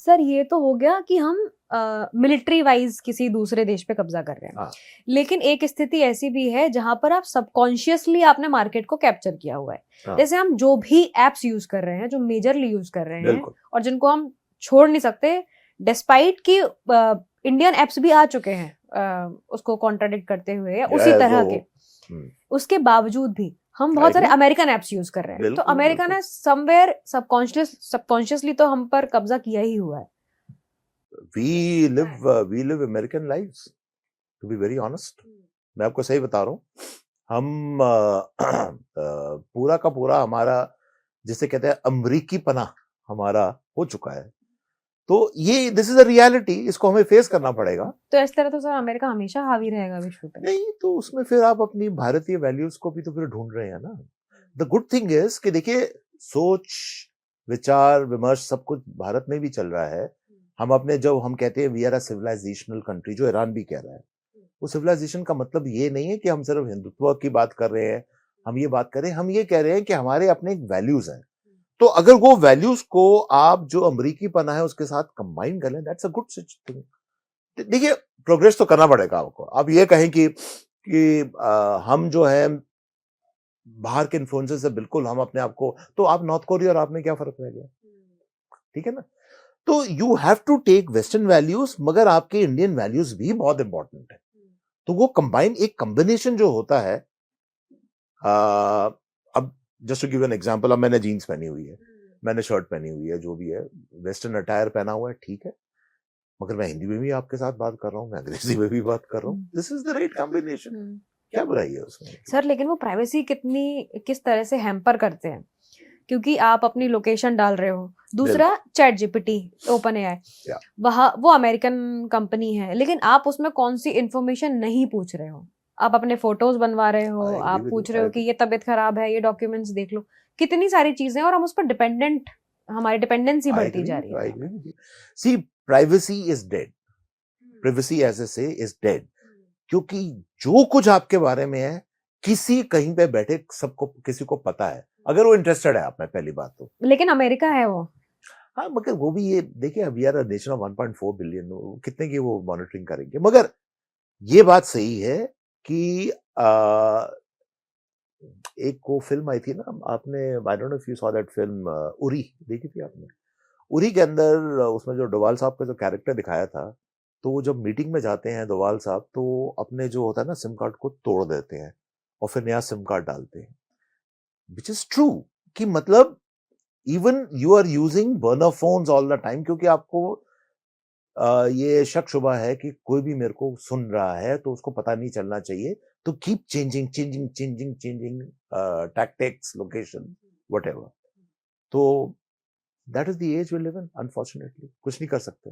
Sir ये तो हो गया कि हम मिलिट्री वाइज किसी दूसरे देश पे कब्जा कर रहे हैं। हाँ। लेकिन एक स्थिति ऐसी भी है जहां पर आप सबकॉन्शियसली आपने मार्केट को कैप्चर किया हुआ है। हाँ। जैसे हम जो भी एप्स यूज कर रहे हैं, जो मेजरली यूज कर रहे हैं बिल्कुल। और जिनको हम छोड़ नहीं सकते, डिस्पाइट कि इंडियन एप्स भी आ चुके हैं उसको कॉन्ट्राडिक्ट करते हुए उसी तरह के, उसके बावजूद भी हम बहुत सारे अमेरिकन एप्स यूज कर रहे हैं। तो अमेरिका ने समवेयर सबकॉन्शियसली तो हम पर कब्जा किया ही हुआ है। We live American lives, to be very honest. मैं आपको सही बता रहा हूँ, हम पूरा का पूरा हमारा जिसे कहते हैं अमरीकी पना हमारा हो चुका है। तो ये दिस इज अ रियलिटी, इसको हमें फेस करना पड़ेगा। तो इस तरह तो सर अमेरिका हमेशा हावी रहेगा विश्व पे। नहीं, तो उसमें फिर आप अपनी भारतीय वैल्यूज को भी तो फिर ढूंढ रहे हैं ना। द गुड थिंग इज कि देखिए, सोच विचार विमर्श सब कुछ भारत में भी चल रहा है। हम अपने जो हम कहते हैं we are a civilisational country, जो ईरान भी कह रहा है, वो सिविलाइजेशन का मतलब ये नहीं है कि हम सिर्फ हिंदुत्व की बात कर रहे हैं, हम ये बात कर रहे हैं, हम ये कह रहे हैं कि हमारे अपने वैल्यूज हैं। तो अगर वो वैल्यूज को आप जो अमरीकी पना है उसके साथ कंबाइन कर लें, दैट्स अ गुड थिंग। देखिए, प्रोग्रेस तो करना पड़ेगा आपको। अब ये कहें कि हम जो है बाहर के इन्फ्लुएंसेस से बिल्कुल हम अपने आप को, तो आप नॉर्थ कोरिया और आप में क्या फर्क रह गया? ठीक है ना। तो you have to take western values, मगर आपके इंडियन वैल्यूज भी बहुत इंपॉर्टेंट है। तो वो कंबाइन, एक कॉम्बिनेशन जो होता है, अब just to give an example, अब मैंने जीन्स पहनी हुई है, मैंने शर्ट पहनी हुई है, जो भी है वेस्टर्न अटायर पहना हुआ है, ठीक है, मगर मैं हिंदी में भी आपके साथ बात कर रहा हूँ, मैं अंग्रेजी में भी बात कर रहा हूँ। This is the right combination. क्या बुराई है उसमें? सर लेकिन वो प्राइवेसी किस तरह से हैम्पर करते हैं, क्योंकि आप अपनी लोकेशन डाल रहे हो। दूसरा, चैट जीपीटी, ओपन एआई, वहाँ वो अमेरिकन कंपनी है, लेकिन आप उसमें कौन सी इंफॉर्मेशन नहीं पूछ रहे हो। आप अपने फोटोज बनवा रहे हो, आप पूछ रहे हो कि ये तबीयत खराब है, ये डॉक्यूमेंट्स देख लो, कितनी सारी चीजें, और हम उस पर डिपेंडेंट, हमारी डिपेंडेंसी बढ़ती जा रही है। See, privacy is dead, privacy as a say is dead, क्योंकि जो कुछ आपके बारे में है किसी कहीं पे बैठे सबको, किसी को पता है, अगर वो इंटरेस्टेड है आप में, पहली बात तो। लेकिन अमेरिका है वो। हाँ, मगर वो भी, ये देखिए, अब यार नेशन ऑफ 1.4 बिलियन, कितने की वो मॉनिटरिंग करेंगे। मगर ये बात सही है कि एक वो फिल्म आई थी ना, आपने, I don't know if you saw that film, Uri, देखी थी आपने? उरी के अंदर उसमें जो डोभाल साहब का जो कैरेक्टर दिखाया था, तो वो जब मीटिंग में जाते हैं डोभाल साहब, तो अपने जो होता है ना सिम कार्ड को तोड़ देते हैं और फिर नया सिम कार्ड डालते हैं, विच इज ट्रू। कि मतलब even you are using burner phones all the time, क्योंकि आपको ये शक शुबा है कि कोई भी मेरे को सुन रहा है, तो उसको पता नहीं चलना चाहिए, तो keep changing changing changing changing tactics, location, whatever. तो that is the age we live in, unfortunately कुछ नहीं कर सकते।